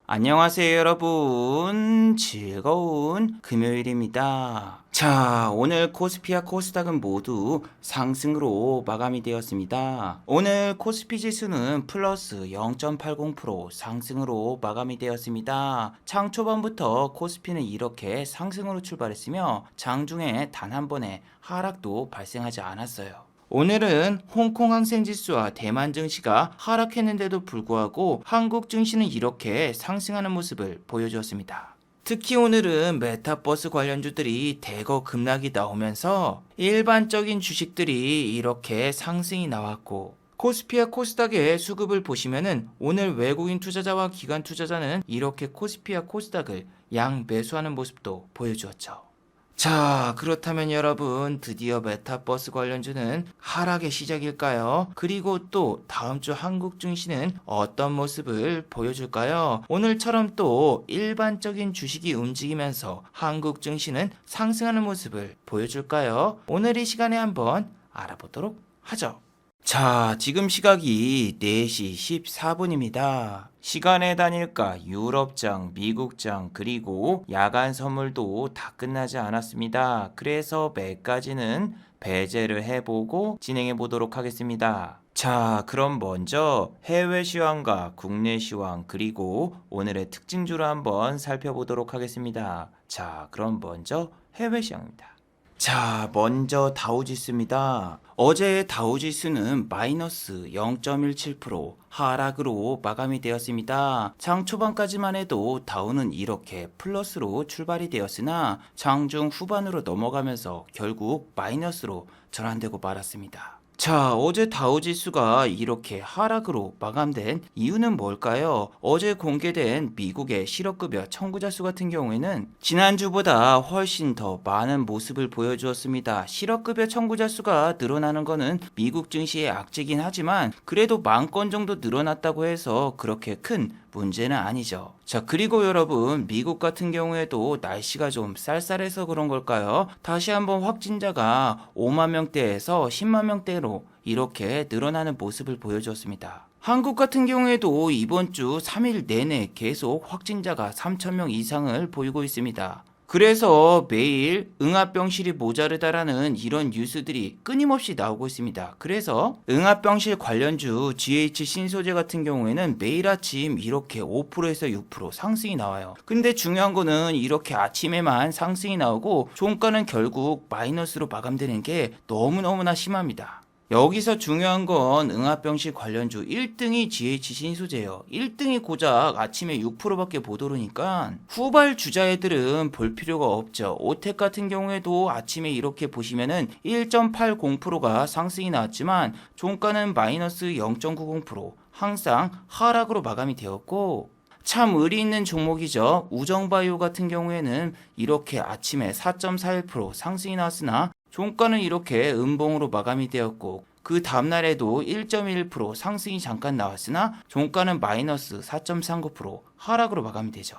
안녕하세요, 여러분. 즐거운 금요일입니다. 자, 오늘 코스피와 코스닥은 모두 상승으로 마감이 되었습니다. 오늘 코스피 지수는 플러스 0.80% 상승으로 마감이 되었습니다. 장 초반부터 코스피는 이렇게 상승으로 출발했으며 장중에 단 한 번의 하락도 발생하지 않았어요. 오늘은 홍콩 항생지수와 대만 증시가 하락했는데도 불구하고 한국 증시는 이렇게 상승하는 모습을 보여주었습니다. 특히 오늘은 메타버스 관련주들이 대거 급락이 나오면서 일반적인 주식들이 이렇게 상승이 나왔고, 코스피와 코스닥의 수급을 보시면은 오늘 외국인 투자자와 기관 투자자는 이렇게 코스피와 코스닥을 양매수하는 모습도 보여주었죠. 자, 그렇다면 여러분, 드디어 메타버스 관련주는 하락의 시작일까요? 그리고 또 다음 주 한국 증시는 어떤 모습을 보여줄까요? 오늘처럼 또 일반적인 주식이 움직이면서 한국 증시는 상승하는 모습을 보여줄까요? 오늘 이 시간에 한번 알아보도록 하죠. 자, 지금 시각이 4시 14분입니다. 시간의 단일가, 유럽장, 미국장, 그리고 야간 선물도 다 끝나지 않았습니다. 그래서 매까지는 배제를 해보고 진행해 보도록 하겠습니다. 자, 그럼 먼저 해외 시황과 국내 시황, 그리고 오늘의 특징주를 한번 살펴보도록 하겠습니다. 자, 그럼 먼저 해외 시황입니다. 자, 먼저 다우지수입니다. 어제 다우지수는 마이너스 0.17% 하락으로 마감이 되었습니다. 장 초반까지만 해도 다우는 이렇게 플러스로 출발이 되었으나 장중 후반으로 넘어가면서 결국 마이너스로 전환되고 말았습니다. 자, 어제 다우지수가 이렇게 하락으로 마감된 이유는 뭘까요? 어제 공개된 미국의 실업급여 청구자 수 같은 경우에는 지난주보다 훨씬 더 많은 모습을 보여주었습니다. 실업급여 청구자 수가 늘어나는 것은 미국 증시의 악재긴 하지만 그래도 10,000건 정도 늘어났다고 해서 그렇게 큰 문제는 아니죠. 자, 그리고 여러분, 미국 같은 경우에도 날씨가 좀 쌀쌀해서 그런 걸까요? 다시 한번 확진자가 5만 명대에서 10만 명대로 이렇게 늘어나는 모습을 보여주었습니다. 한국 같은 경우에도 이번 주 3일 내내 계속 확진자가 3,000명 이상을 보이고 있습니다. 그래서 매일 응압병실이 모자르다라는 이런 뉴스들이 끊임없이 나오고 있습니다. 그래서 응압병실 관련주 GH 신소재 같은 경우에는 매일 아침 이렇게 5%에서 6% 상승이 나와요. 근데 중요한 거는 이렇게 아침에만 상승이 나오고 종가는 결국 마이너스로 마감되는 게 너무너무나 심합니다. 여기서 중요한 건 응압병실 관련주 1등이 GH 신소재예요. 1등이 고작 아침에 6%밖에 못 오르니까 후발 주자애들은 볼 필요가 없죠. 오텍 같은 경우에도 아침에 이렇게 보시면은 1.80%가 상승이 나왔지만 종가는 마이너스 0.90% 항상 하락으로 마감이 되었고, 참 의리 있는 종목이죠. 우정바이오 같은 경우에는 이렇게 아침에 4.41% 상승이 나왔으나 종가는 이렇게 음봉으로 마감이 되었고, 그 다음날에도 1.1% 상승이 잠깐 나왔으나 종가는 마이너스 4.39% 하락으로 마감이 되죠.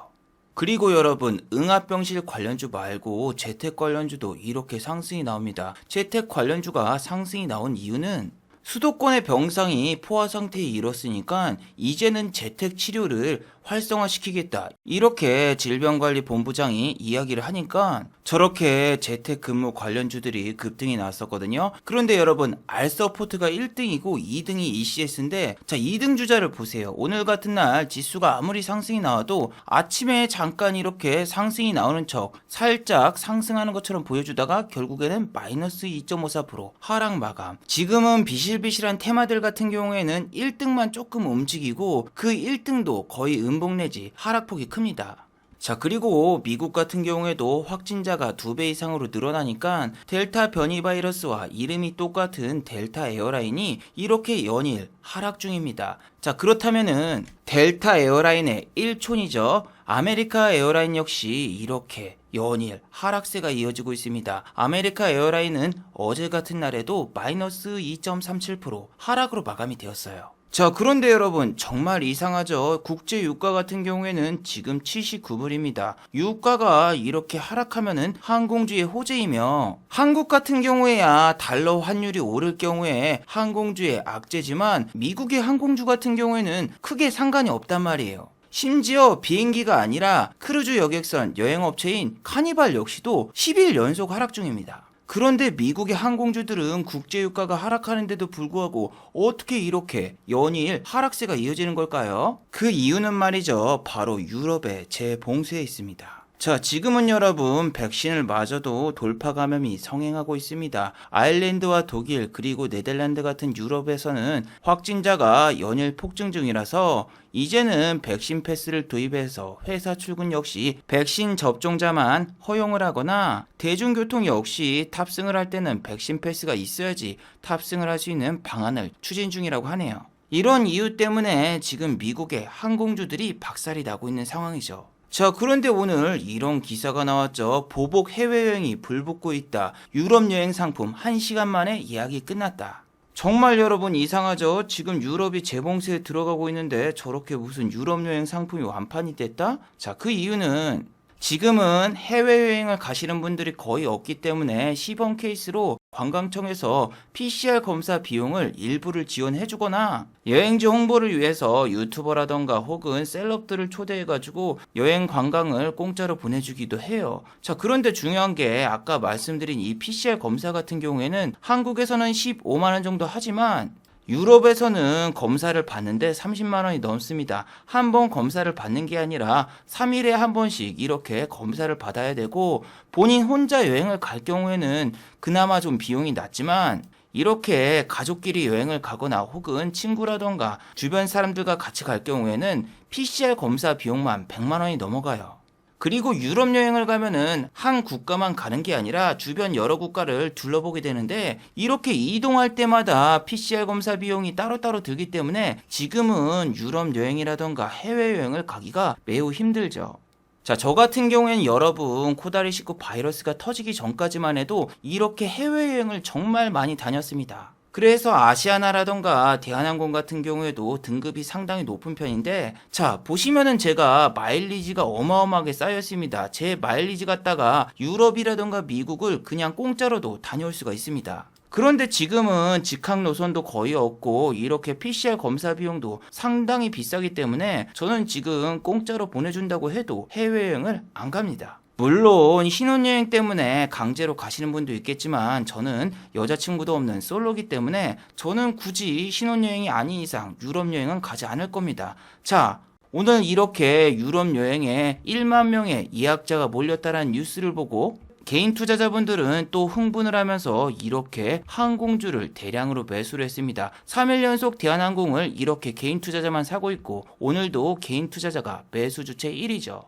그리고 여러분, 응압병실 관련주 말고 재택 관련주도 이렇게 상승이 나옵니다. 재택 관련주가 상승이 나온 이유는 수도권의 병상이 포화 상태에 이뤘으니까 이제는 재택 치료를 활성화시키겠다, 이렇게 질병관리본부장이 이야기를 하니까 저렇게 재택근무 관련주들이 급등이 나왔었거든요. 그런데 여러분, 알서포트가 1등이고 2등이 ECS인데, 자, 2등 주자를 보세요. 오늘 같은 날 지수가 아무리 상승이 나와도 아침에 잠깐 이렇게 상승이 나오는 척 살짝 상승하는 것처럼 보여주다가 결국에는 마이너스 2.54% 하락 마감. 지금은 비실비실한 테마들 같은 경우에는 1등만 조금 움직이고 그 1등도 거의 음봉 내지 하락폭이 큽니다. 자, 그리고 미국 같은 경우에도 확진자가 2배 이상으로 늘어나니까 델타 변이 바이러스와 이름이 똑같은 델타 에어라인이 이렇게 연일 하락 중입니다. 자, 그렇다면은 델타 에어라인의 1촌이죠. 아메리카 에어라인 역시 이렇게 연일 하락세가 이어지고 있습니다. 아메리카 에어라인은 어제 같은 날에도 마이너스 2.37% 하락으로 마감이 되었어요. 자, 그런데 여러분, 정말 이상하죠. 국제 유가 같은 경우에는 지금 79불입니다. 유가가 이렇게 하락하면은 항공주의 호재이며, 한국 같은 경우에야 달러 환율이 오를 경우에 항공주의 악재지만 미국의 항공주 같은 경우에는 크게 상관이 없단 말이에요. 심지어 비행기가 아니라 크루즈 여객선 여행업체인 카니발 역시도 10일 연속 하락 중입니다. 그런데 미국의 항공주들은 국제유가가 하락하는데도 불구하고 어떻게 이렇게 연일 하락세가 이어지는 걸까요? 그 이유는 말이죠. 바로 유럽의 재봉쇄에 있습니다. 자, 지금은 여러분 백신을 맞아도 돌파 감염이 성행하고 있습니다. 아일랜드와 독일 그리고 네덜란드 같은 유럽에서는 확진자가 연일 폭증 중이라서 이제는 백신 패스를 도입해서 회사 출근 역시 백신 접종자만 허용을 하거나 대중교통 역시 탑승을 할 때는 백신 패스가 있어야지 탑승을 할 수 있는 방안을 추진 중이라고 하네요. 이런 이유 때문에 지금 미국의 항공주들이 박살이 나고 있는 상황이죠. 자, 그런데 오늘 이런 기사가 나왔죠. 보복 해외여행이 불붙고 있다. 유럽 여행 상품 1시간 만에 예약이 끝났다. 정말 여러분 이상하죠? 지금 유럽이 재봉쇄에 들어가고 있는데 저렇게 무슨 유럽 여행 상품이 완판이 됐다? 자, 그 이유는 지금은 해외여행을 가시는 분들이 거의 없기 때문에 시범 케이스로 관광청에서 PCR 검사 비용을 일부를 지원해주거나 여행지 홍보를 위해서 유튜버라던가 혹은 셀럽들을 초대해가지고 여행 관광을 공짜로 보내주기도 해요. 자, 그런데 중요한 게 아까 말씀드린 이 PCR 검사 같은 경우에는 한국에서는 15만원 정도 하지만 유럽에서는 검사를 받는데 30만 원이 넘습니다. 한 번 검사를 받는 게 아니라 3일에 한 번씩 이렇게 검사를 받아야 되고 본인 혼자 여행을 갈 경우에는 그나마 좀 비용이 낮지만 이렇게 가족끼리 여행을 가거나 혹은 친구라던가 주변 사람들과 같이 갈 경우에는 PCR 검사 비용만 100만 원이 넘어가요. 그리고 유럽 여행을 가면은 한 국가만 가는 게 아니라 주변 여러 국가를 둘러보게 되는데 이렇게 이동할 때마다 PCR 검사 비용이 따로따로 들기 때문에 지금은 유럽 여행이라던가 해외여행을 가기가 매우 힘들죠. 자, 저 같은 경우에는 여러분 코다리19 바이러스가 터지기 전까지만 해도 이렇게 해외여행을 정말 많이 다녔습니다. 그래서 아시아나라던가 대한항공 같은 경우에도 등급이 상당히 높은 편인데 자, 보시면은 제가 마일리지가 어마어마하게 쌓였습니다. 제 마일리지 갖다가 유럽이라던가 미국을 그냥 공짜로도 다녀올 수가 있습니다. 그런데 지금은 직항 노선도 거의 없고 이렇게 PCR 검사 비용도 상당히 비싸기 때문에 저는 지금 공짜로 보내준다고 해도 해외여행을 안 갑니다. 물론 신혼여행 때문에 강제로 가시는 분도 있겠지만 저는 여자친구도 없는 솔로기 때문에 저는 굳이 신혼여행이 아닌 이상 유럽여행은 가지 않을 겁니다. 자, 오늘 이렇게 유럽여행에 1만 명의 예약자가 몰렸다는 뉴스를 보고 개인 투자자분들은 또 흥분을 하면서 이렇게 항공주를 대량으로 매수를 했습니다. 3일 연속 대한항공을 이렇게 개인 투자자만 사고 있고 오늘도 개인 투자자가 매수 주체 1위죠.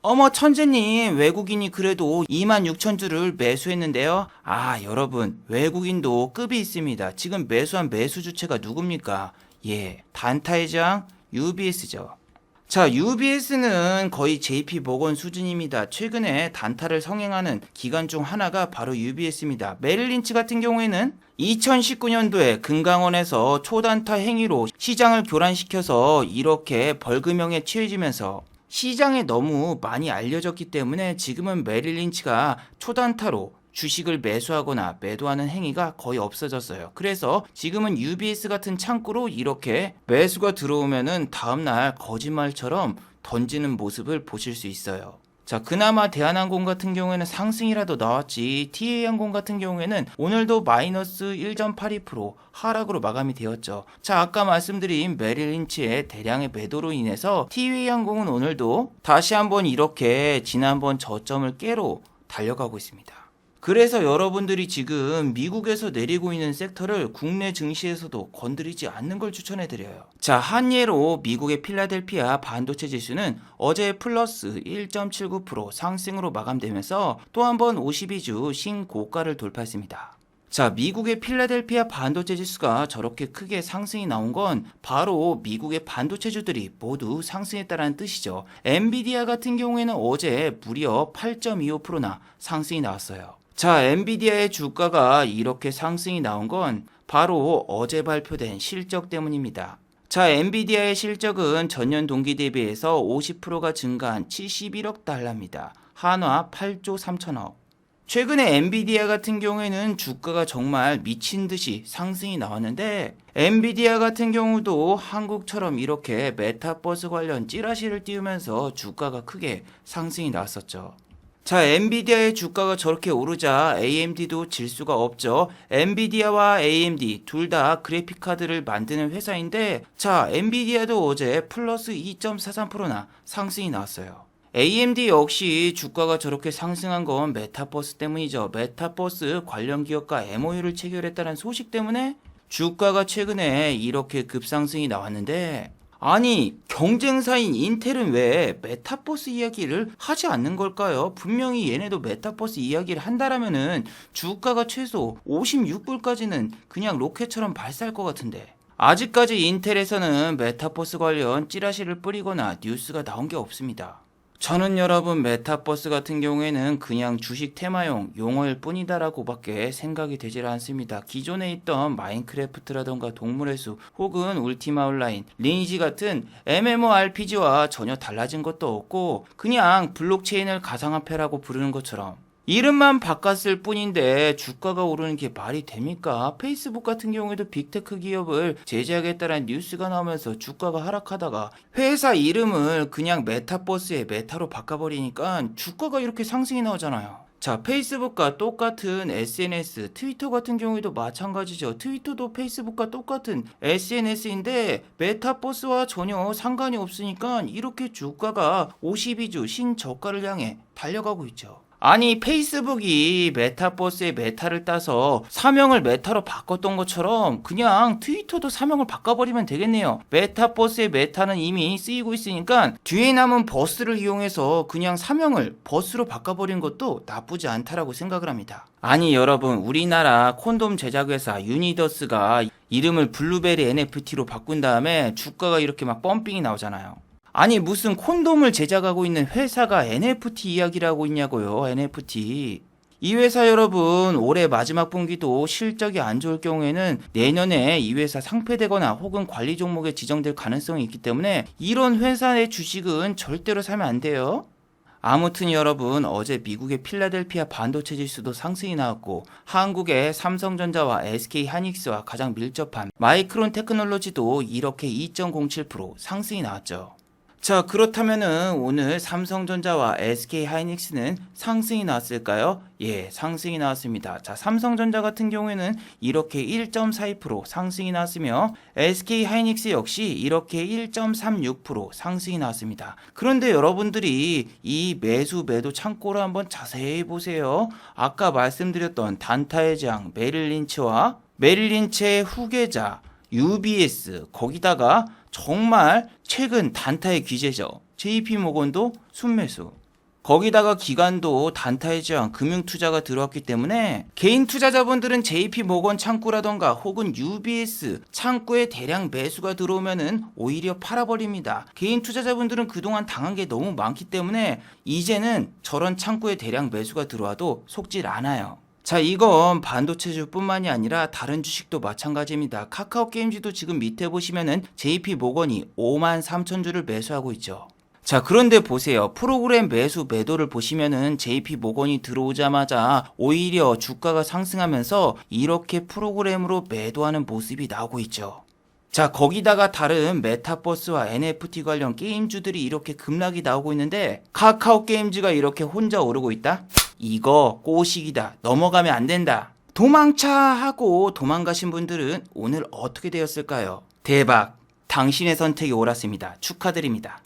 어머 천재님, 외국인이 그래도 26,000주를 매수했는데요. 아, 여러분 외국인도 급이 있습니다. 지금 매수한 매수 주체가 누굽니까? 예, 단타의 장 UBS죠. 자, UBS는 거의 JP모건 수준입니다. 최근에 단타를 성행하는 기관 중 하나가 바로 UBS입니다. 메릴린치 같은 경우에는 2019년도에 금강원에서 초단타 행위로 시장을 교란시켜서 이렇게 벌금형에 처해지면서 시장에 너무 많이 알려졌기 때문에 지금은 메릴린치가 초단타로 주식을 매수하거나 매도하는 행위가 거의 없어졌어요. 그래서 지금은 UBS 같은 창구로 이렇게 매수가 들어오면은 다음날 거짓말처럼 던지는 모습을 보실 수 있어요. 자, 그나마 대한항공 같은 경우에는 상승이라도 나왔지 TA항공 같은 경우에는 오늘도 마이너스 1.82% 하락으로 마감이 되었죠. 자, 아까 말씀드린 메릴린치의 대량의 매도로 인해서 TA항공은 오늘도 다시 한번 이렇게 지난번 저점을 깨러 달려가고 있습니다. 그래서 여러분들이 지금 미국에서 내리고 있는 섹터를 국내 증시에서도 건드리지 않는 걸 추천해드려요. 자, 한 예로 미국의 필라델피아 반도체 지수는 어제 플러스 1.79% 상승으로 마감되면서 또 한 번 52주 신고가를 돌파했습니다. 자, 미국의 필라델피아 반도체 지수가 저렇게 크게 상승이 나온 건 바로 미국의 반도체주들이 모두 상승했다는 뜻이죠. 엔비디아 같은 경우에는 어제 무려 8.25%나 상승이 나왔어요. 자, 엔비디아의 주가가 이렇게 상승이 나온 건 바로 어제 발표된 실적 때문입니다. 자, 엔비디아의 실적은 전년 동기 대비해서 50%가 증가한 71억 달러입니다. 한화 8조 3천억. 최근에 엔비디아 같은 경우에는 주가가 정말 미친 듯이 상승이 나왔는데 엔비디아 같은 경우도 한국처럼 이렇게 메타버스 관련 찌라시를 띄우면서 주가가 크게 상승이 나왔었죠. 자, 엔비디아의 주가가 저렇게 오르자 AMD도 질 수가 없죠. 엔비디아와 AMD 둘 다 그래픽 카드를 만드는 회사인데, 자, 엔비디아도 어제 플러스 2.43%나 상승이 나왔어요. AMD 역시 주가가 저렇게 상승한 건 메타버스 때문이죠. 메타버스 관련 기업과 MOU를 체결했다는 소식 때문에 주가가 최근에 이렇게 급상승이 나왔는데, 아니, 경쟁사인 인텔은 왜 메타버스 이야기를 하지 않는 걸까요? 분명히 얘네도 메타버스 이야기를 한다라면은 주가가 최소 56불까지는 그냥 로켓처럼 발사할 것 같은데. 아직까지 인텔에서는 메타버스 관련 찌라시를 뿌리거나 뉴스가 나온 게 없습니다. 저는 여러분 메타버스 같은 경우에는 그냥 주식 테마용 용어일 뿐이다라고 밖에 생각이 되질 않습니다. 기존에 있던 마인크래프트라던가 동물의 숲 혹은 울티마 온라인, 리니지 같은 MMORPG와 전혀 달라진 것도 없고 그냥 블록체인을 가상화폐라고 부르는 것처럼 이름만 바꿨을 뿐인데 주가가 오르는 게 말이 됩니까? 페이스북 같은 경우에도 빅테크 기업을 제재하겠다는 뉴스가 나오면서 주가가 하락하다가 회사 이름을 그냥 메타버스의 메타로 바꿔버리니까 주가가 이렇게 상승이 나오잖아요. 자, 페이스북과 똑같은 SNS, 트위터 같은 경우에도 마찬가지죠. 트위터도 페이스북과 똑같은 SNS인데 메타버스와 전혀 상관이 없으니까 이렇게 주가가 52주 신저가를 향해 달려가고 있죠. 아니, 페이스북이 메타버스의 메타를 따서 사명을 메타로 바꿨던 것처럼 그냥 트위터도 사명을 바꿔버리면 되겠네요. 메타버스의 메타는 이미 쓰이고 있으니까 뒤에 남은 버스를 이용해서 그냥 사명을 버스로 바꿔버린 것도 나쁘지 않다라고 생각을 합니다. 아니 여러분, 우리나라 콘돔 제작회사 유니더스가 이름을 블루베리 NFT로 바꾼 다음에 주가가 이렇게 막 펌핑이 나오잖아요. 아니 무슨 콘돔을 제작하고 있는 회사가 NFT 이야기를 하고 있냐고요. NFT. 이 회사 여러분 올해 마지막 분기도 실적이 안 좋을 경우에는 내년에 이 회사 상폐되거나 혹은 관리 종목에 지정될 가능성이 있기 때문에 이런 회사의 주식은 절대로 사면 안 돼요. 아무튼 여러분 어제 미국의 필라델피아 반도체 지수도 상승이 나왔고 한국의 삼성전자와 SK하이닉스와 가장 밀접한 마이크론 테크놀로지도 이렇게 2.07% 상승이 나왔죠. 자, 그렇다면은 오늘 삼성전자와 SK하이닉스는 상승이 나왔을까요? 예, 상승이 나왔습니다. 자, 삼성전자 같은 경우에는 이렇게 1.42% 상승이 나왔으며 SK하이닉스 역시 이렇게 1.36% 상승이 나왔습니다. 그런데 여러분들이 이 매수 매도 창고를 한번 자세히 보세요. 아까 말씀드렸던 단타의 장 메릴린치와 메릴린치의 후계자 UBS 거기다가 정말 최근 단타의 귀재죠. JP모건도 순매수. 거기다가 기관도 단타의 저항 금융투자가 들어왔기 때문에 개인 투자자분들은 JP모건 창구라던가 혹은 UBS 창구에 대량 매수가 들어오면은 오히려 팔아버립니다. 개인 투자자분들은 그동안 당한 게 너무 많기 때문에 이제는 저런 창구에 대량 매수가 들어와도 속질 않아요. 자, 이건 반도체주 뿐만이 아니라 다른 주식도 마찬가지입니다. 카카오게임즈도 지금 밑에 보시면은 JP모건이 53,000주를 매수하고 있죠. 자, 그런데 보세요. 프로그램 매수 매도를 보시면은 JP모건이 들어오자마자 오히려 주가가 상승하면서 이렇게 프로그램으로 매도하는 모습이 나오고 있죠. 자, 거기다가 다른 메타버스와 NFT 관련 게임주들이 이렇게 급락이 나오고 있는데 카카오게임즈가 이렇게 혼자 오르고 있다? 이거 꼬시기다. 넘어가면 안 된다. 도망차 하고 도망가신 분들은 오늘 어떻게 되었을까요? 대박. 당신의 선택이 옳았습니다. 축하드립니다.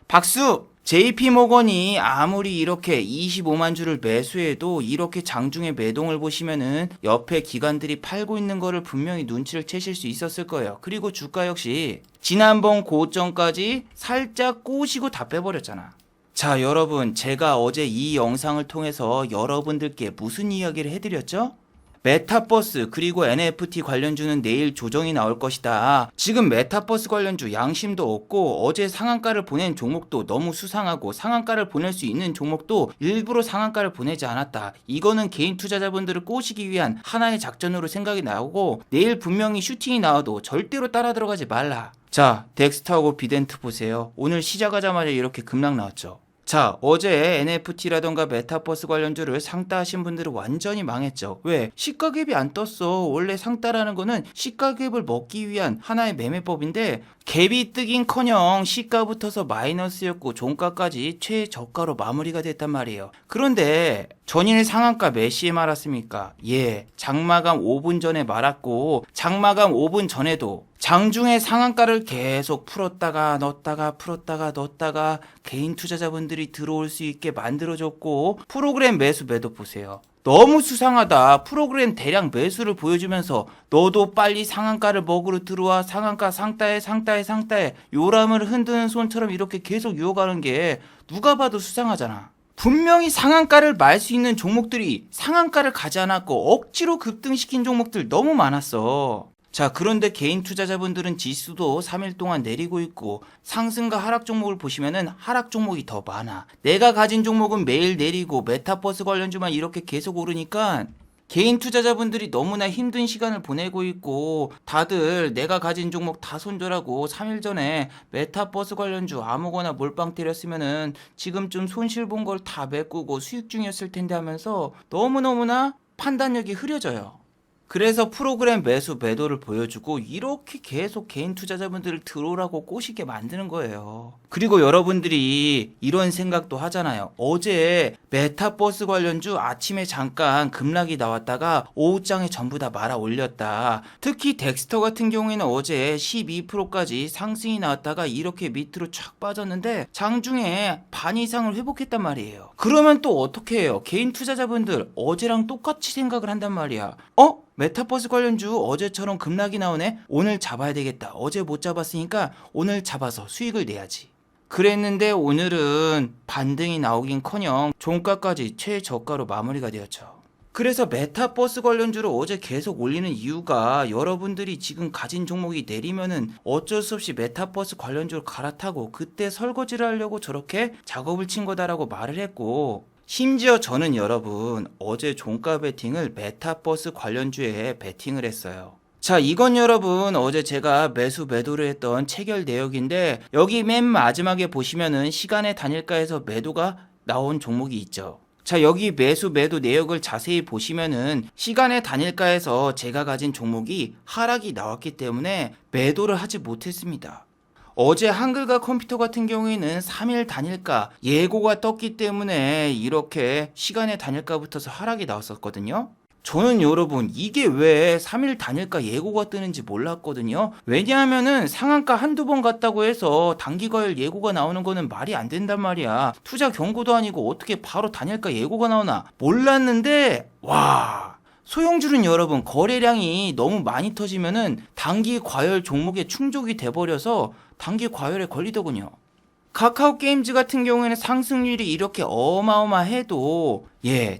박수! JP모건이 아무리 이렇게 25만 주를 매수해도 이렇게 장중에 매동을 보시면은 옆에 기관들이 팔고 있는 거를 분명히 눈치를 채실 수 있었을 거예요. 그리고 주가 역시 지난번 고점까지 살짝 꼬시고 다 빼버렸잖아. 자, 여러분, 제가 어제 이 영상을 통해서 여러분들께 무슨 이야기를 해드렸죠? 메타버스 그리고 NFT 관련주는 내일 조정이 나올 것이다. 지금 메타버스 관련주 양심도 없고 어제 상한가를 보낸 종목도 너무 수상하고 상한가를 보낼 수 있는 종목도 일부러 상한가를 보내지 않았다. 이거는 개인 투자자분들을 꼬시기 위한 하나의 작전으로 생각이 나오고 내일 분명히 슈팅이 나와도 절대로 따라 들어가지 말라. 자, 덱스타하고 비덴트 보세요. 오늘 시작하자마자 이렇게 급락 나왔죠. 자, 어제 NFT라던가 메타버스 관련주를 상따하신 분들은 완전히 망했죠. 왜? 시가갭이 안 떴어. 원래 상따라는 거는 시가갭을 먹기 위한 하나의 매매법인데 갭이 뜨긴커녕 시가 붙어서 마이너스였고 종가까지 최저가로 마무리가 됐단 말이에요. 그런데 전일 상한가 몇 시에 말았습니까? 예, 장마감 5분 전에 말았고 장마감 5분 전에도 장중에 상한가를 계속 풀었다가 넣었다가 풀었다가 넣었다가 개인 투자자분들이 들어올 수 있게 만들어줬고 프로그램 매수 매도 보세요. 너무 수상하다. 프로그램 대량 매수를 보여주면서 너도 빨리 상한가를 먹으러 들어와. 상한가 상따해 상따해 상따해. 요람을 흔드는 손처럼 이렇게 계속 유혹하는 게 누가 봐도 수상하잖아. 분명히 상한가를 말 수 있는 종목들이 상한가를 가지 않았고 억지로 급등시킨 종목들 너무 많았어. 자, 그런데 개인 투자자분들은 지수도 3일 동안 내리고 있고 상승과 하락 종목을 보시면은 하락 종목이 더 많아. 내가 가진 종목은 매일 내리고 메타버스 관련주만 이렇게 계속 오르니까 개인 투자자분들이 너무나 힘든 시간을 보내고 있고 다들 내가 가진 종목 다 손절하고 3일 전에 메타버스 관련주 아무거나 몰빵 때렸으면은 지금쯤 손실 본 걸 다 메꾸고 수익 중이었을 텐데 하면서 너무너무나 판단력이 흐려져요. 그래서 프로그램 매수 매도를 보여주고 이렇게 계속 개인 투자자분들을 들어오라고 꼬시게 만드는 거예요. 그리고 여러분들이 이런 생각도 하잖아요. 어제 메타버스 관련주 아침에 잠깐 급락이 나왔다가 오후장에 전부 다 말아 올렸다. 특히 덱스터 같은 경우에는 어제 12%까지 상승이 나왔다가 이렇게 밑으로 쫙 빠졌는데 장중에 반 이상을 회복했단 말이에요. 그러면 또 어떻게 해요? 개인 투자자분들 어제랑 똑같이 생각을 한단 말이야. 메타버스 관련주 어제처럼 급락이 나오네? 오늘 잡아야 되겠다. 어제 못 잡았으니까 오늘 잡아서 수익을 내야지. 그랬는데 오늘은 반등이 나오긴커녕 종가까지 최저가로 마무리가 되었죠. 그래서 메타버스 관련주를 어제 계속 올리는 이유가 여러분들이 지금 가진 종목이 내리면은 어쩔 수 없이 메타버스 관련주를 갈아타고 그때 설거지를 하려고 저렇게 작업을 친 거다라고 말을 했고 심지어 저는 여러분 어제 종가 베팅을 메타버스 관련주에 베팅을 했어요. 자, 이건 여러분 어제 제가 매수 매도를 했던 체결 내역인데 여기 맨 마지막에 보시면은 시간의 단일가에서 매도가 나온 종목이 있죠. 자, 여기 매수 매도 내역을 자세히 보시면은 시간의 단일가에서 제가 가진 종목이 하락이 나왔기 때문에 매도를 하지 못했습니다. 어제 한글과 컴퓨터 같은 경우에는 3일 단일가 예고가 떴기 때문에 이렇게 시간의 단일가 붙어서 하락이 나왔었거든요. 저는 여러분 이게 왜 3일 단일가 예고가 뜨는지 몰랐거든요. 왜냐하면은 상한가 한두 번 갔다고 해서 단기과열 예고가 나오는 거는 말이 안 된단 말이야. 투자 경고도 아니고 어떻게 바로 단일가 예고가 나오나 몰랐는데 와, 소형주는 여러분 거래량이 너무 많이 터지면은 단기 과열 종목에 충족이 돼버려서 단기 과열에 걸리더군요. 카카오 게임즈 같은 경우에는 상승률이 이렇게 어마어마해도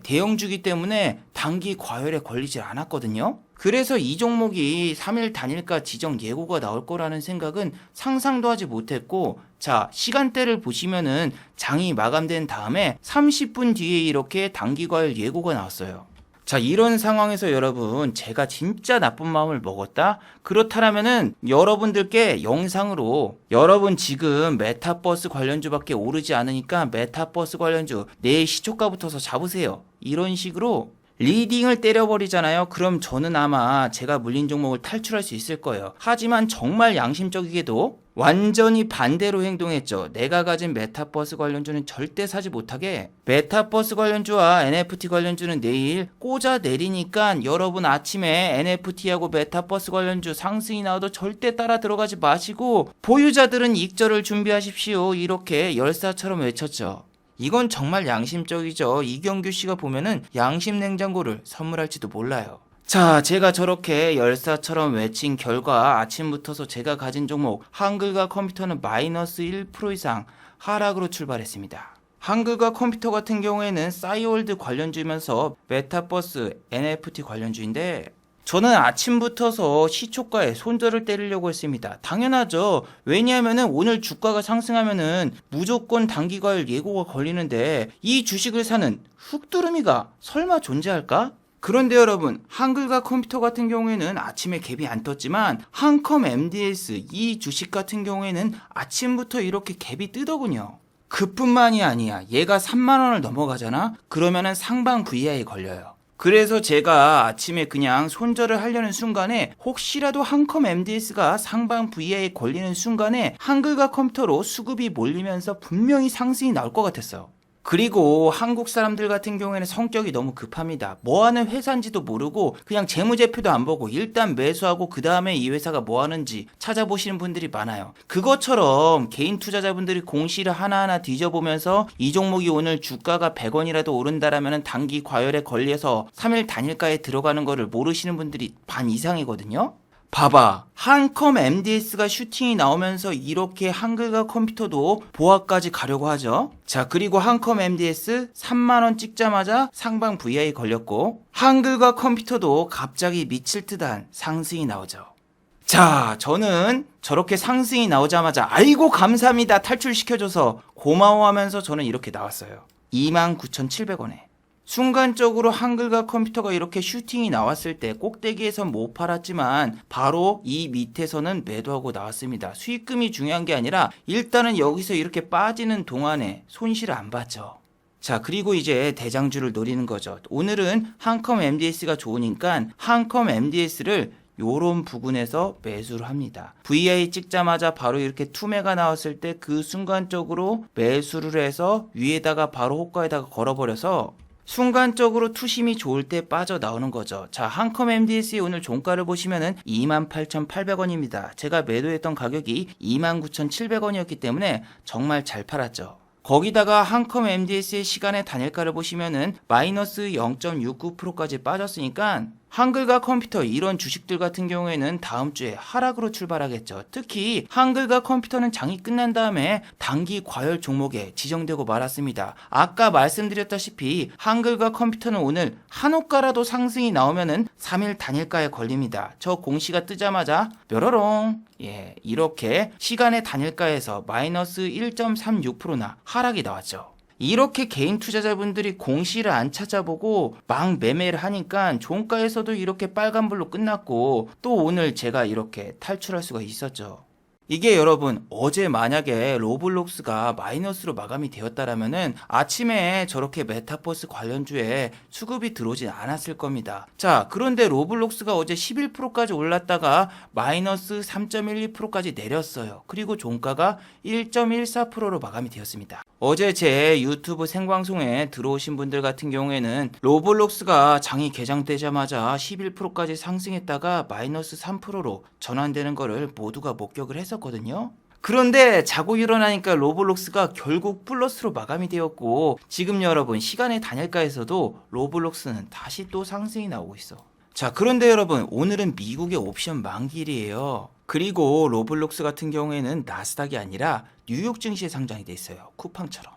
대형주기 때문에 단기 과열에 걸리지 않았거든요. 그래서 이 종목이 3일 단일가 지정 예고가 나올 거라는 생각은 상상도 하지 못했고, 자, 시간대를 보시면은 장이 마감된 다음에 30분 뒤에 이렇게 단기 과열 예고가 나왔어요. 자, 이런 상황에서 여러분 제가 진짜 나쁜 마음을 먹었다? 그렇다면은 여러분들께 영상으로 여러분 지금 메타버스 관련주밖에 오르지 않으니까 메타버스 관련주 내일 시초가 붙어서 잡으세요. 이런 식으로 리딩을 때려버리잖아요. 그럼 저는 아마 제가 물린 종목을 탈출할 수 있을 거예요. 하지만 정말 양심적이게도 완전히 반대로 행동했죠. 내가 가진 메타버스 관련주는 절대 사지 못하게, 메타버스 관련주와 NFT 관련주는 내일 꽂아 내리니까 여러분 아침에 NFT하고 메타버스 관련주 상승이 나와도 절대 따라 들어가지 마시고 보유자들은 익절을 준비하십시오. 이렇게 열사처럼 외쳤죠. 이건 정말 양심적이죠. 이경규 씨가 보면은 양심 냉장고를 선물할지도 몰라요. 자, 제가 저렇게 열사처럼 외친 결과 아침부터서 제가 가진 종목 한글과 컴퓨터는 마이너스 1% 이상 하락으로 출발했습니다. 한글과 컴퓨터 같은 경우에는 싸이월드 관련주면서 메타버스, NFT 관련주인데 저는 아침부터서 시초가에 손절을 때리려고 했습니다. 당연하죠. 왜냐하면은 오늘 주가가 상승하면은 무조건 단기과열 예고가 걸리는데 이 주식을 사는 훅두루미가 설마 존재할까? 그런데 여러분 한글과 컴퓨터 같은 경우에는 아침에 갭이 안 떴지만 한컴 MDS 이 주식 같은 경우에는 아침부터 이렇게 갭이 뜨더군요. 그뿐만이 아니야. 얘가 3만 원을 넘어가잖아? 그러면은 상방 VI에 걸려요. 그래서 제가 아침에 그냥 손절을 하려는 순간에 혹시라도 한컴 MDS가 상방 VI에 걸리는 순간에 한글과 컴퓨터로 수급이 몰리면서 분명히 상승이 나올 것 같았어요. 그리고 한국 사람들 같은 경우에는 성격이 너무 급합니다. 뭐 하는 회사인지도 모르고 그냥 재무제표도 안 보고 일단 매수하고 그 다음에 이 회사가 뭐 하는지 찾아보시는 분들이 많아요. 그것처럼 개인 투자자분들이 공시를 하나하나 뒤져보면서 이 종목이 오늘 주가가 100원이라도 오른다라면 단기 과열에 걸려서 3일 단일가에 들어가는 거를 모르시는 분들이 반 이상이거든요. 봐봐. 한컴 MDS가 슈팅이 나오면서 이렇게 한글과 컴퓨터도 보합까지 가려고 하죠. 자, 그리고 한컴 MDS 3만원 찍자마자 상방 VI 걸렸고 한글과 컴퓨터도 갑자기 미칠 듯한 상승이 나오죠. 자, 저는 저렇게 상승이 나오자마자 아이고 감사합니다 탈출시켜줘서 고마워하면서 저는 이렇게 나왔어요. 29,700원에. 순간적으로 한글과 컴퓨터가 이렇게 슈팅이 나왔을 때 꼭대기에선 못 팔았지만 바로 이 밑에서는 매도하고 나왔습니다. 수익금이 중요한 게 아니라 일단은 여기서 이렇게 빠지는 동안에 손실을 안 봤죠. 자, 그리고 이제 대장주를 노리는 거죠. 오늘은 한컴 MDS가 좋으니까 한컴 MDS를 요런 부분에서 매수를 합니다. VI 찍자마자 바로 이렇게 투매가 나왔을 때 그 순간적으로 매수를 해서 위에다가 바로 호가에다가 걸어버려서 순간적으로 투심이 좋을 때 빠져나오는 거죠. 자, 한컴 MDS의 오늘 종가를 보시면은 28,800원입니다. 제가 매도했던 가격이 29,700원이었기 때문에 정말 잘 팔았죠. 거기다가 한컴 MDS의 시간의 단일가를 보시면은 마이너스 0.69%까지 빠졌으니까 한글과 컴퓨터 이런 주식들 같은 경우에는 다음 주에 하락으로 출발하겠죠. 특히 한글과 컴퓨터는 장이 끝난 다음에 단기 과열 종목에 지정되고 말았습니다. 아까 말씀드렸다시피 한글과 컴퓨터는 오늘 한호가라도 상승이 나오면은 3일 단일가에 걸립니다. 저 공시가 뜨자마자 뾰로롱 이렇게 시간의 단일가에서 마이너스 1.36%나 하락이 나왔죠. 이렇게 개인 투자자분들이 공시를 안 찾아보고 막 매매를 하니까 종가에서도 이렇게 빨간불로 끝났고 또 오늘 제가 이렇게 탈출할 수가 있었죠. 이게 여러분 어제 만약에 로블록스가 마이너스로 마감이 되었다라면은 아침에 저렇게 메타버스 관련주에 수급이 들어오진 않았을 겁니다. 자, 그런데 로블록스가 어제 11%까지 올랐다가 마이너스 3.12%까지 내렸어요. 그리고 종가가 1.14%로 마감이 되었습니다. 어제 제 유튜브 생방송에 들어오신 분들 같은 경우에는 로블록스가 장이 개장되자마자 11%까지 상승했다가 마이너스 3%로 전환되는 거를 모두가 목격을 했었거든요. 그런데 자고 일어나니까 로블록스가 결국 플러스로 마감이 되었고 지금 여러분 시간의 단일가에서도 로블록스는 다시 또 상승이 나오고 있어. 자, 그런데 여러분 오늘은 미국의 옵션 만기일이에요. 그리고 로블록스 같은 경우에는 나스닥이 아니라 뉴욕 증시에 상장이 돼 있어요. 쿠팡처럼.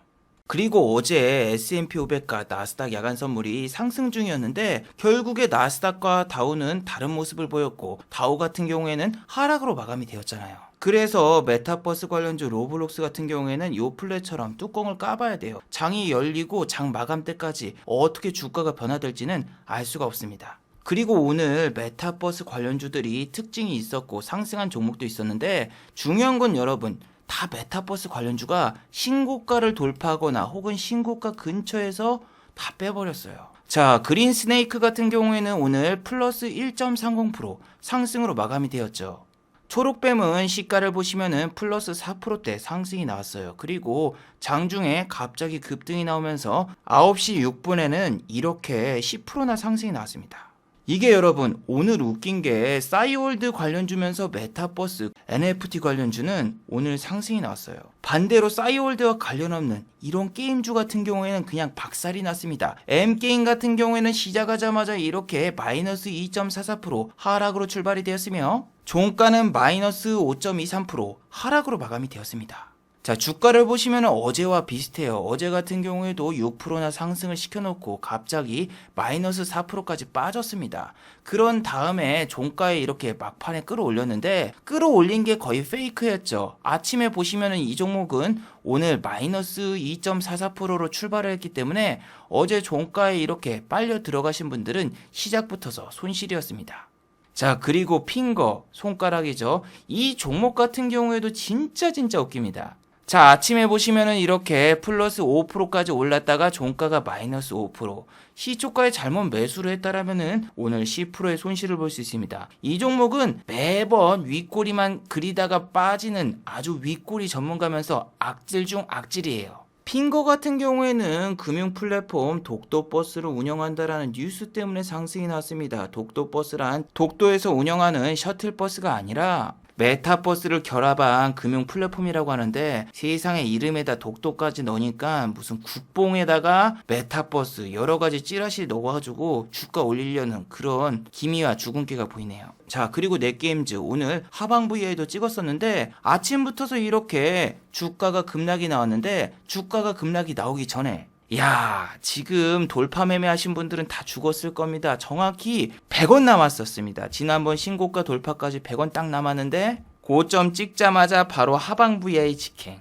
그리고 어제 S&P 500과 나스닥 야간 선물이 상승 중이었는데 결국에 나스닥과 다우는 다른 모습을 보였고 다우 같은 경우에는 하락으로 마감이 되었잖아요. 그래서 메타버스 관련주 로블록스 같은 경우에는 요 플랫처럼 뚜껑을 까봐야 돼요. 장이 열리고 장 마감 때까지 어떻게 주가가 변화될지는 알 수가 없습니다. 그리고 오늘 메타버스 관련주들이 특징이 있었고 상승한 종목도 있었는데 중요한 건 여러분 다 메타버스 관련주가 신고가를 돌파하거나 혹은 신고가 근처에서 다 빼버렸어요. 자, 그린 스네이크 같은 경우에는 오늘 플러스 1.30% 상승으로 마감이 되었죠. 초록뱀은 시가를 보시면은 플러스 4%대 상승이 나왔어요. 그리고 장중에 갑자기 급등이 나오면서 9시 6분에는 이렇게 10%나 상승이 나왔습니다. 이게 여러분 오늘 웃긴 게 싸이월드 관련주면서 메타버스 NFT 관련주는 오늘 상승이 나왔어요. 반대로 싸이월드와 관련 없는 이런 게임주 같은 경우에는 그냥 박살이 났습니다. M게임 같은 경우에는 시작하자마자 이렇게 마이너스 2.44% 하락으로 출발이 되었으며 종가는 마이너스 5.23% 하락으로 마감이 되었습니다. 자, 주가를 보시면 어제와 비슷해요. 어제 같은 경우에도 6%나 상승을 시켜놓고 갑자기 마이너스 4%까지 빠졌습니다. 그런 다음에 종가에 이렇게 막판에 끌어올렸는데 끌어올린 게 거의 페이크였죠. 아침에 보시면 이 종목은 오늘 마이너스 2.44%로 출발을 했기 때문에 어제 종가에 이렇게 빨려 들어가신 분들은 시작부터서 손실이었습니다. 자, 그리고 핑거, 손가락이죠. 이 종목 같은 경우에도 진짜 웃깁니다. 자, 아침에 보시면은 이렇게 플러스 5%까지 올랐다가 종가가 마이너스 5%. 시초가에 잘못 매수를 했다라면은 오늘 10%의 손실을 볼 수 있습니다. 이 종목은 매번 윗꼬리만 그리다가 빠지는 아주 윗꼬리 전문가면서 악질 중 악질이에요. 핑거 같은 경우에는 금융 플랫폼 독도버스를 운영한다라는 뉴스 때문에 상승이 났습니다. 독도버스란 독도에서 운영하는 셔틀버스가 아니라 메타버스를 결합한 금융 플랫폼이라고 하는데 세상에 이름에다 독도까지 넣으니까 무슨 국뽕에다가 메타버스 여러 가지 찌라시 넣어가지고 주가 올리려는 그런 기미와 주근깨가 보이네요. 자, 그리고 넷게임즈 오늘 하방 VI도 찍었었는데 아침부터서 이렇게 주가가 급락이 나왔는데 주가가 급락이 나오기 전에 야, 지금 돌파 매매하신 분들은 다 죽었을 겁니다. 정확히 100원 남았었습니다. 지난번 신고가 돌파까지 100원 딱 남았는데 고점 찍자마자 바로 하방 VI 직행.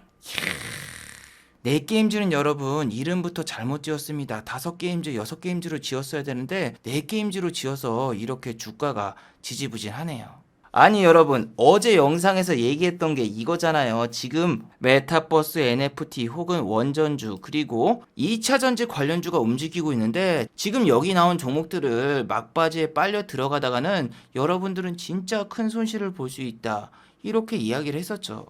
넷게임즈는 여러분 이름부터 잘못 지었습니다. 5게임즈, 6게임즈로 지었어야 되는데 4게임즈로 지어서 이렇게 주가가 지지부진하네요. 아니 여러분 어제 영상에서 얘기했던 게 이거잖아요. 지금 메타버스 NFT 혹은 원전주 그리고 2차전지 관련주가 움직이고 있는데 지금 여기 나온 종목들을 막바지에 빨려 들어가다가는 여러분들은 진짜 큰 손실을 볼 수 있다. 이렇게 이야기를 했었죠.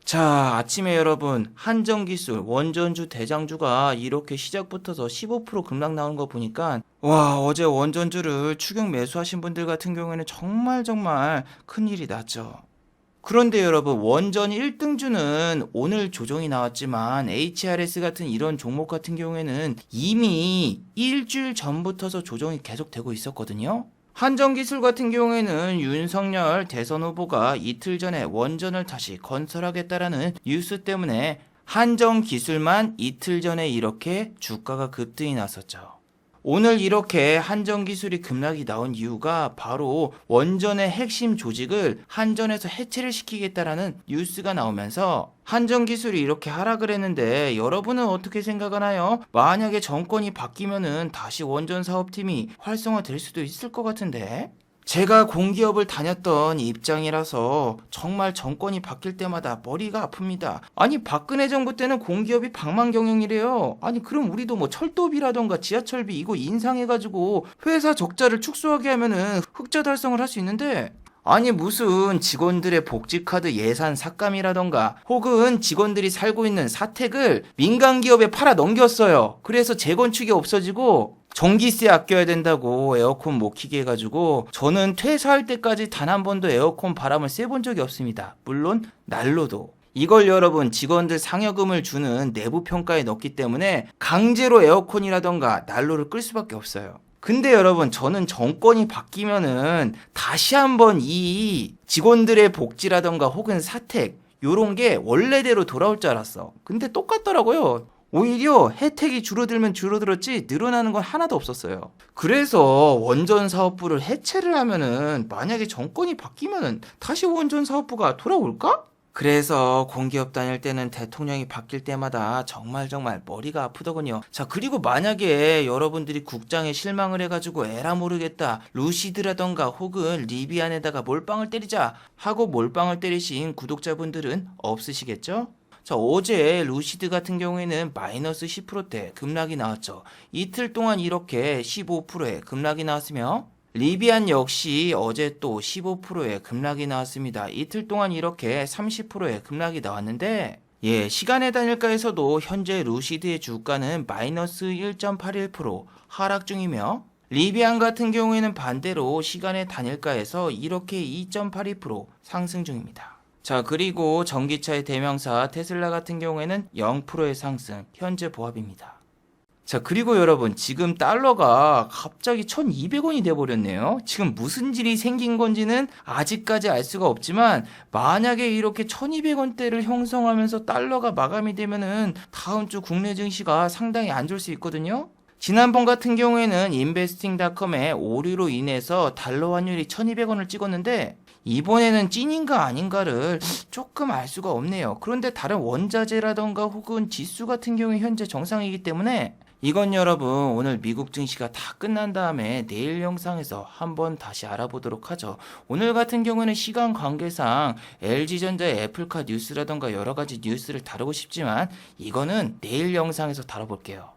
자, 아침에 여러분 한정기술 원전주 대장주가 이렇게 시작부터서 15% 급락 나오는 거 보니까 와, 어제 원전주를 추격 매수하신 분들 같은 경우에는 정말 큰일이 났죠. 그런데 여러분 원전 1등주는 오늘 조정이 나왔지만 HRS 같은 이런 종목 같은 경우에는 이미 일주일 전부터서 조정이 계속되고 있었거든요. 한정기술 같은 경우에는 윤석열 대선 후보가 이틀 전에 원전을 다시 건설하겠다라는 뉴스 때문에 한정기술만 이틀 전에 이렇게 주가가 급등이 났었죠. 오늘 이렇게 한정기술이 급락이 나온 이유가 바로 원전의 핵심 조직을 한전에서 해체를 시키겠다라는 뉴스가 나오면서 한정기술이 이렇게 하락을 했는데 여러분은 어떻게 생각하나요? 만약에 정권이 바뀌면은 다시 원전 사업팀이 활성화될 수도 있을 것 같은데? 제가 공기업을 다녔던 입장이라서 정말 정권이 바뀔 때마다 머리가 아픕니다. 아니 박근혜 정부 때는 공기업이 방망경영이래요. 아니 그럼 우리도 뭐 철도비라던가 지하철비 이거 인상해가지고 회사 적자를 축소하게 하면은 흑자 달성을 할 수 있는데 아니 무슨 직원들의 복지카드 예산 삭감이라던가 혹은 직원들이 살고 있는 사택을 민간기업에 팔아 넘겼어요. 그래서 재건축이 없어지고 전기세 아껴야 된다고 에어컨 못 키게 해가지고 저는 퇴사할 때까지 단 한 번도 에어컨 바람을 쐬본 적이 없습니다. 물론 난로도. 이걸 여러분 직원들 상여금을 주는 내부 평가에 넣기 때문에 강제로 에어컨이라던가 난로를 끌 수밖에 없어요. 근데 여러분 저는 정권이 바뀌면은 다시 한번 이 직원들의 복지라던가 혹은 사택 요런 게 원래대로 돌아올 줄 알았어. 근데 똑같더라고요. 오히려 혜택이 줄어들면 줄어들었지 늘어나는 건 하나도 없었어요. 그래서 원전 사업부를 해체를 하면은 만약에 정권이 바뀌면은 다시 원전 사업부가 돌아올까? 그래서 공기업 다닐 때는 대통령이 바뀔 때마다 정말 머리가 아프더군요. 자, 그리고 만약에 여러분들이 국장에 실망을 해가지고 에라 모르겠다 루시드라던가 혹은 리비안에다가 몰빵을 때리자 하고 몰빵을 때리신 구독자분들은 없으시겠죠? 자, 어제 루시드 같은 경우에는 마이너스 10%대 급락이 나왔죠. 이틀 동안 이렇게 15%의 급락이 나왔으며 리비안 역시 어제 또 15%의 급락이 나왔습니다. 이틀 동안 이렇게 30%의 급락이 나왔는데 시간의 단일가에서도 현재 루시드의 주가는 마이너스 1.81% 하락 중이며 리비안 같은 경우에는 반대로 시간의 단일가에서 이렇게 2.82% 상승 중입니다. 자, 그리고 전기차의 대명사 테슬라 같은 경우에는 0%의 상승, 현재 보합입니다. 자, 그리고 여러분 지금 달러가 갑자기 1200원이 돼버렸네요. 지금 무슨 일이 생긴 건지는 아직까지 알 수가 없지만 만약에 이렇게 1200원대를 형성하면서 달러가 마감이 되면은 다음 주 국내 증시가 상당히 안 좋을 수 있거든요. 지난번 같은 경우에는 인베스팅닷컴의 오류로 인해서 달러 환율이 1200원을 찍었는데 이번에는 찐인가 아닌가를 조금 알 수가 없네요. 그런데 다른 원자재라던가 혹은 지수 같은 경우에 현재 정상이기 때문에 이건 여러분 오늘 미국 증시가 다 끝난 다음에 내일 영상에서 한번 다시 알아보도록 하죠. 오늘 같은 경우는 시간 관계상 LG전자의 애플카 뉴스라던가 여러 가지 뉴스를 다루고 싶지만 이거는 내일 영상에서 다뤄볼게요.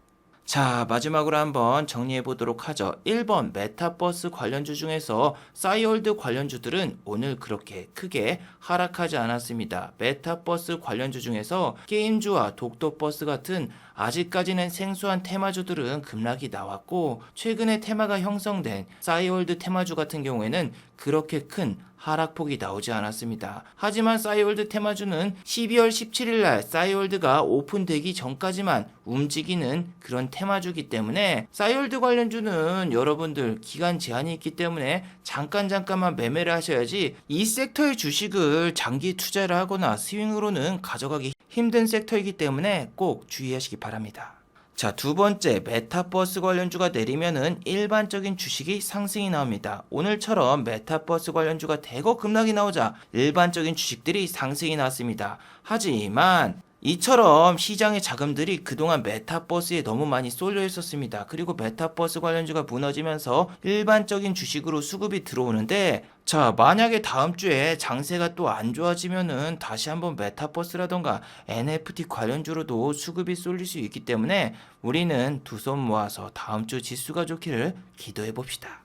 자, 마지막으로 한번 정리해 보도록 하죠. 1번 메타버스 관련주 중에서 싸이월드 관련주들은 오늘 그렇게 크게 하락하지 않았습니다. 메타버스 관련주 중에서 게임주와 독도버스 같은 아직까지는 생소한 테마주들은 급락이 나왔고, 최근에 테마가 형성된 싸이월드 테마주 같은 경우에는 그렇게 큰 하락폭이 나오지 않았습니다. 하지만 싸이월드 테마주는 12월 17일 날 싸이월드가 오픈되기 전까지만 움직이는 그런 테마주기 때문에 싸이월드 관련주는 여러분들 기간 제한이 있기 때문에 잠깐만 매매를 하셔야지, 이 섹터의 주식을 장기 투자를 하거나 스윙으로는 가져가기 힘든 섹터이기 때문에 꼭 주의하시기 바랍니다. 자, 두 번째, 메타버스 관련주가 내리면은 일반적인 주식이 상승이 나옵니다. 오늘처럼 메타버스 관련주가 대거 급락이 나오자 일반적인 주식들이 상승이 나왔습니다. 하지만 이처럼 시장의 자금들이 그동안 메타버스에 너무 많이 쏠려 있었습니다. 그리고 메타버스 관련주가 무너지면서 일반적인 주식으로 수급이 들어오는데, 자, 만약에 다음 주에 장세가 또 안 좋아지면은 다시 한번 메타버스라던가 NFT 관련주로도 수급이 쏠릴 수 있기 때문에 우리는 두 손 모아서 다음 주 지수가 좋기를 기도해 봅시다.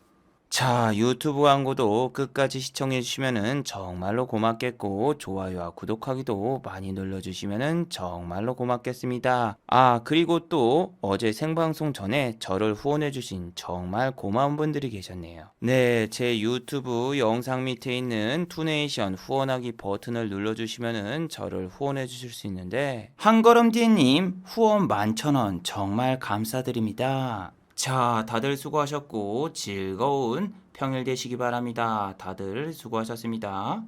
자, 유튜브 광고도 끝까지 시청해주시면 정말로 고맙겠고, 좋아요와 구독하기도 많이 눌러주시면 정말로 고맙겠습니다. 아, 그리고 또 어제 생방송 전에 저를 후원해주신 정말 고마운 분들이 계셨네요. 네, 제 유튜브 영상 밑에 있는 투네이션 후원하기 버튼을 눌러주시면 저를 후원해주실 수 있는데, 한걸음디님 후원 11,000원 정말 감사드립니다. 자, 다들 수고하셨고 즐거운 평일 되시기 바랍니다. 다들 수고하셨습니다.